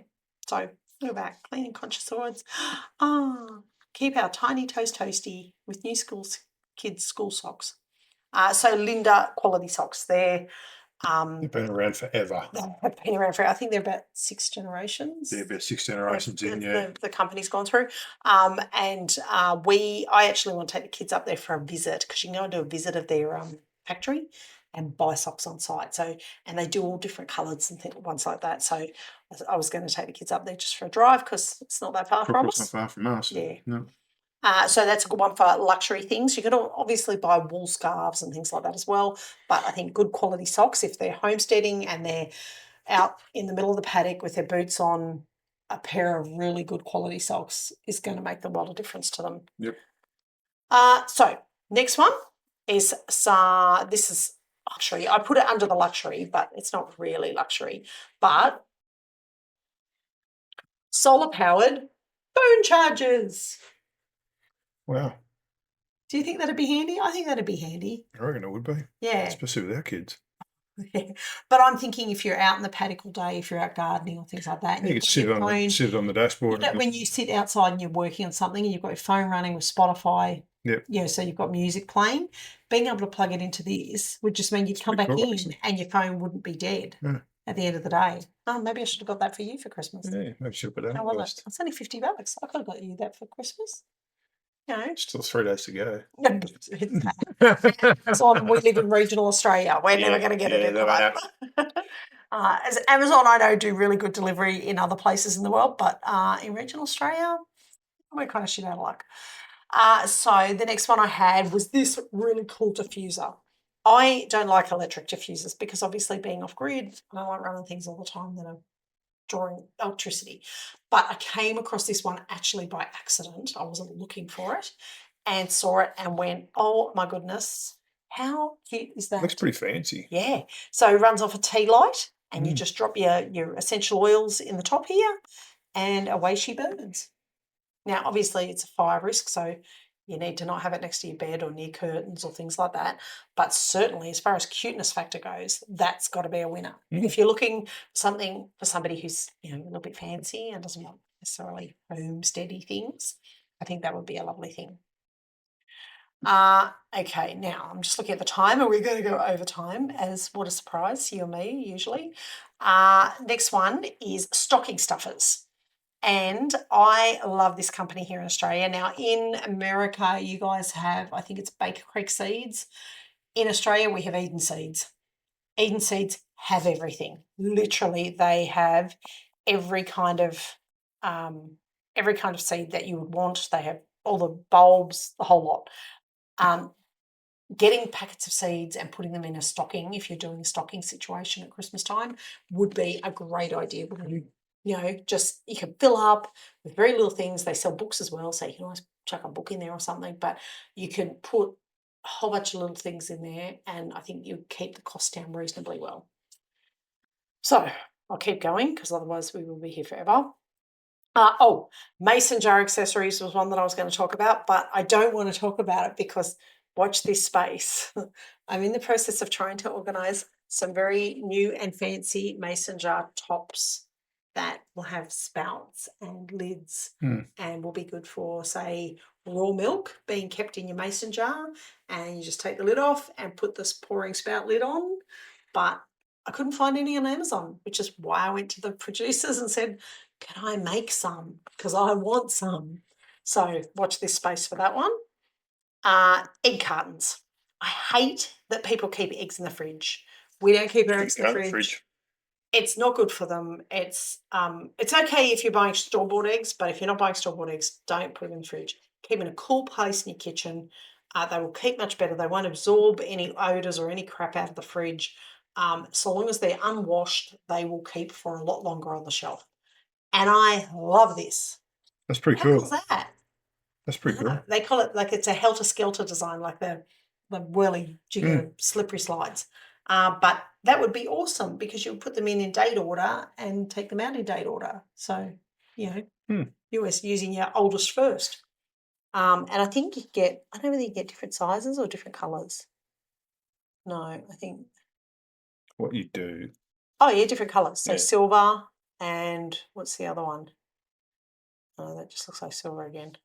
so go back, clean and conscious words. Keep our tiny toes toasty with new kids' school socks. So Linda quality socks, they've been around forever. They've been around forever. I think they're about 6 generations. They're about 6 generations The company's gone through. I actually want to take the kids up there for a visit because you can go and do a visit of their factory and buy socks on site. So, and they do all different colours and ones like that. So I was going to take the kids up there just for a drive because it's not that far from us. It's not far from us. Yeah. No. So that's a good one for luxury things. You can obviously buy wool scarves and things like that as well. But I think good quality socks, if they're homesteading and they're out in the middle of the paddock with their boots on, a pair of really good quality socks is going to make the world of difference to them. Yep. So next one is this is luxury. I put it under the luxury, but it's not really luxury. But solar-powered phone chargers. Wow. Do you think that'd be handy? I think that'd be handy. I reckon it would be. Yeah. Especially with our kids. But I'm thinking if you're out in the paddock all day, if you're out gardening or things like that. And you could sit on the dashboard. When you sit outside and you're working on something and you've got your phone running with Spotify. Yep. Yeah, so you've got music playing. Being able to plug it into this would just mean you'd come back in and your phone wouldn't be dead at the end of the day. Oh, maybe I should have got that for you for Christmas. Yeah, maybe I should have got that. How was it? It's only $50. I could have got you that for Christmas. You know. Still 3 days to go. So we live in regional Australia. We're never going to get it in time. As Amazon, I know, do really good delivery in other places in the world, but in regional Australia, we're kind of shit out of luck. So the next one I had was this really cool diffuser. I don't like electric diffusers because obviously being off grid, I don't like running things all the time that are drawing electricity. But I came across this one actually by accident. I wasn't looking for it and saw it and went, oh my goodness, how cute is that? Looks pretty fancy. Yeah. So it runs off a tea light and you just drop your essential oils in the top here and away she burns. Now, obviously it's a fire risk, so you need to not have it next to your bed or near curtains or things like that. But certainly, as far as cuteness factor goes, that's got to be a winner. If you're looking for somebody who's a little bit fancy and doesn't want necessarily homesteady things, I think that would be a lovely thing. Okay, now I'm just looking at the time and we're going to go over time, as what a surprise, you and me usually. Next one is stocking stuffers. And I love this company here in Australia. Now, in America, you guys have, I think it's Baker Creek Seeds. In Australia, we have Eden Seeds. Eden Seeds have everything. Literally, they have every kind of seed that you would want. They have all the bulbs, the whole lot. Getting packets of seeds and putting them in a stocking, if you're doing a stocking situation at Christmas time, would be a great idea. Just you can fill up with very little things. They sell books as well, so you can always chuck a book in there or something, but you can put a whole bunch of little things in there, and I think you keep the cost down reasonably well. So I'll keep going because otherwise we will be here forever. Mason jar accessories was one that I was going to talk about, but I don't want to talk about it because watch this space. I'm in the process of trying to organize some very new and fancy mason jar tops that will have spouts and lids and will be good for, say, raw milk being kept in your mason jar, and you just take the lid off and put this pouring spout lid on. But I couldn't find any on Amazon, which is why I went to the producers and said, can I make some? Because I want some. So watch this space for that one. Egg cartons. I hate that people keep eggs in the fridge. We don't keep our eggs in the fridge. It's not good for them. It's okay if you're buying store-bought eggs, but if you're not buying store-bought eggs, don't put them in the fridge. Keep them in a cool place in your kitchen. They will keep much better. They won't absorb any odours or any crap out of the fridge. So long as they're unwashed, they will keep for a lot longer on the shelf. And I love this. That's pretty cool. How's that? That's pretty cool. They call it like it's a helter-skelter design, like the whirly jigger slippery slides. But that would be awesome because you would put them in date order and take them out in date order. So, you're always using your oldest first. And I think I don't know whether you get different sizes or different colours. No, I think. What you do. Oh, yeah, different colours. So silver and what's the other one? Oh, that just looks like silver again.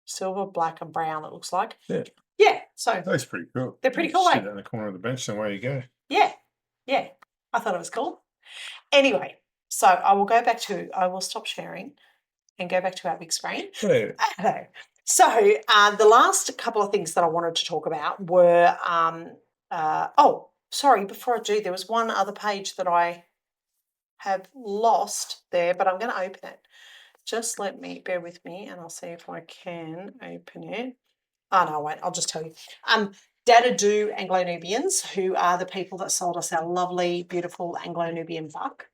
Silver, black, and brown, it looks like. Yeah. Yeah, so. That's pretty cool. They're pretty cool, Sit in the corner of the bench and away you go. Yeah. I thought it was cool. Anyway, so I will stop sharing and go back to our big screen. Yeah. So the last couple of things that I wanted to talk about were, before I do, there was one other page that I have lost there, but I'm going to open it. Just bear with me, and I'll see if I can open it. Oh, no, I won't. I'll just tell you. Dadadoo Anglo-Nubians, who are the people that sold us our lovely, beautiful Anglo-Nubian buck.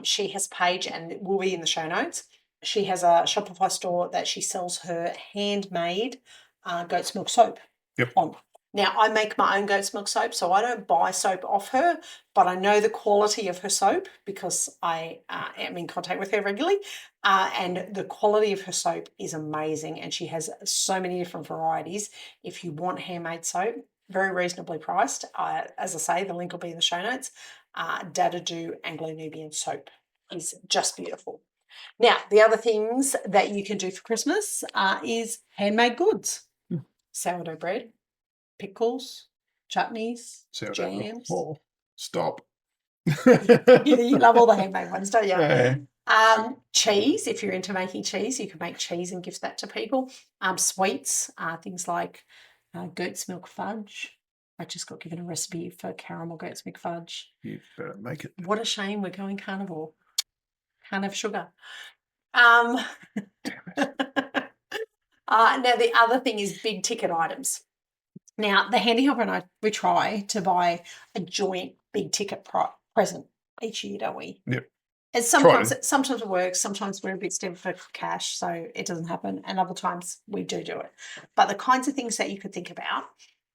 She has a page, and it will be in the show notes. She has a Shopify store that she sells her handmade goat's milk soap on. Now, I make my own goat's milk soap, so I don't buy soap off her, but I know the quality of her soap because I am in contact with her regularly, and the quality of her soap is amazing, and she has so many different varieties. If you want handmade soap, very reasonably priced. As I say, the link will be in the show notes. Dadadoo Anglo-Nubian soap is just beautiful. Now, the other things that you can do for Christmas is handmade goods. Sourdough bread, pickles, chutneys, jams. Oh, stop. You love all the handmade ones, don't you? Yeah. Cheese, if you're into making cheese, you can make cheese and gift that to people. Sweets, things like goat's milk fudge. I just got given a recipe for caramel goat's milk fudge. You better make it. What a shame we're going carnivore. Can't have sugar. Now, the other thing is big ticket items. Now, the Handy Helper and I, we try to buy a joint big ticket present each year, don't we? Yep. And sometimes it works. Sometimes we're a bit stiff for cash, so it doesn't happen. And other times we do it. But the kinds of things that you could think about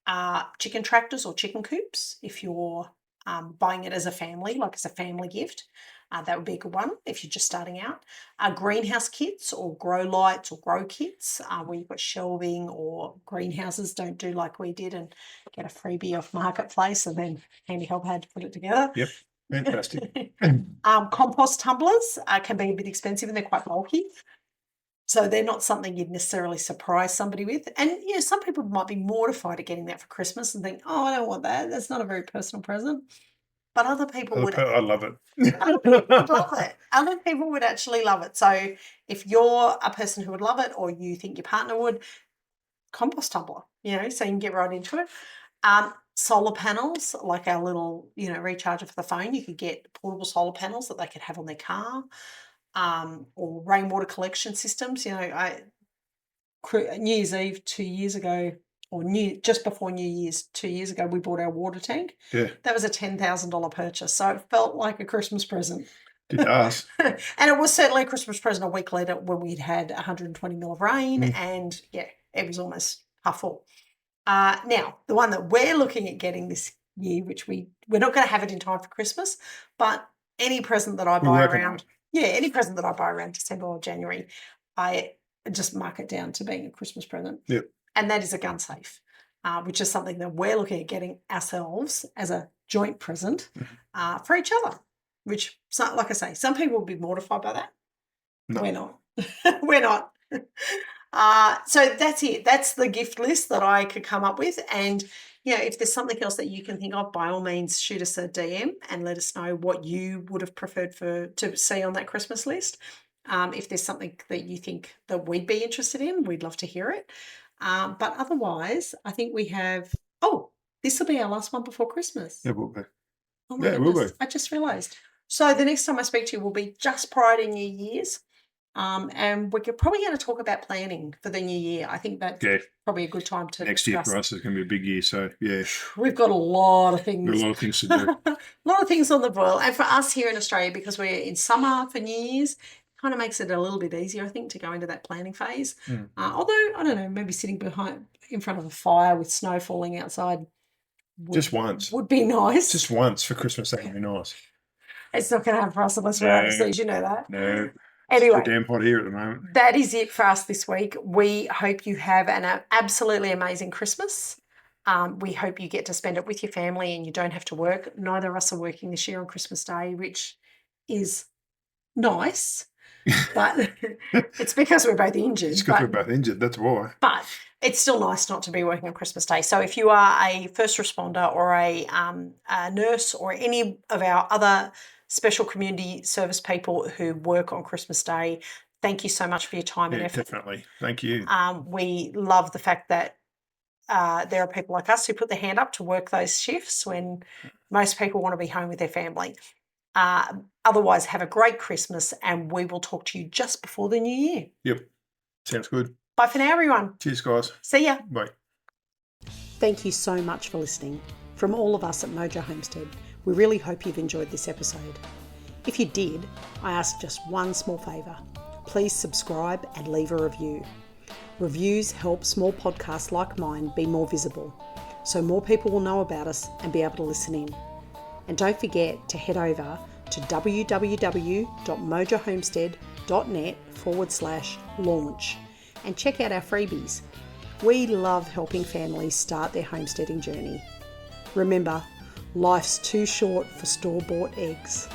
are chicken tractors or chicken coops if you're buying it as a family, like as a family gift. That would be a good one if you're just starting out. Greenhouse kits or grow lights or grow kits where you've got shelving or greenhouses. Don't do like we did and get a freebie off Marketplace and then Handy Help had to put it together. Yep, fantastic. Compost tumblers can be a bit expensive and they're quite bulky. So they're not something you'd necessarily surprise somebody with. And, some people might be mortified at getting that for Christmas and think, oh, I don't want that. That's not a very personal present. But other people would. I love it. Other people would love it. Other people would actually love it. So if you're a person who would love it or you think your partner would, compost tumbler, so you can get right into it. Solar panels, like our little, recharger for the phone. You could get portable solar panels that they could have on their car. or rainwater collection systems. New Year's Eve 2 years ago, or just before New Year's 2 years ago, we bought our water tank. Yeah. That was a $10,000 purchase, so it felt like a Christmas present. It does. And it was certainly a Christmas present a week later when we'd had 120 mil of rain, and it was almost half full. Now, the one that we're looking at getting this year, which we're not going to have it in time for Christmas, but any present that I buy around December or January, I just mark it down to being a Christmas present. Yep. And that is a gun safe, which is something that we're looking at getting ourselves as a joint present for each other, which, like I say, some people will be mortified by that. No. We're not. We're not. So that's it. That's the gift list that I could come up with. And, if there's something else that you can think of, by all means, shoot us a DM and let us know what you would have preferred to see on that Christmas list. If there's something that you think that we'd be interested in, we'd love to hear it. But otherwise, I think we have, this will be our last one before Christmas. It will be. Oh my goodness. It will be. I just realised. So the next time I speak to you will be just prior to New Year's. And we're probably going to talk about planning for the new year. I think that's probably a good time to next discuss. year for us is going to be a big year. So, we've got a lot of things. We've got a lot of things to do. A lot of things on the boil. And for us here in Australia, because we're in summer for New Year's, kind of makes it a little bit easier, I think, to go into that planning phase. Although, I don't know, maybe sitting in front of a fire with snow falling outside just once would be nice. Just once for Christmas, that would be nice. It's not going to happen for us unless we're overseas, you know that. No. Anyway, it's damn hot here at the moment. That is it for us this week. We hope you have an absolutely amazing Christmas. We hope you get to spend it with your family and you don't have to work. Neither of us are working this year on Christmas Day, which is nice. But it's because we're both injured. It's because we're both injured, that's why. But it's still nice not to be working on Christmas Day. So if you are a first responder or a nurse or any of our other special community service people who work on Christmas Day, thank you so much for your time and effort. Definitely. Thank you. We love the fact that there are people like us who put their hand up to work those shifts when most people want to be home with their family. Otherwise, have a great Christmas and we will talk to you just before the new year. Yep. Sounds good. Bye for now, everyone. Cheers, guys. See ya. Bye. Thank you so much for listening. From all of us at Mojo Homestead, we really hope you've enjoyed this episode. If you did, I ask just one small favour. Please subscribe and leave a review. Reviews help small podcasts like mine be more visible, so more people will know about us and be able to listen in. And don't forget to head over to www.mojohomestead.net/launch and check out our freebies. We love helping families start their homesteading journey. Remember, life's too short for store-bought eggs.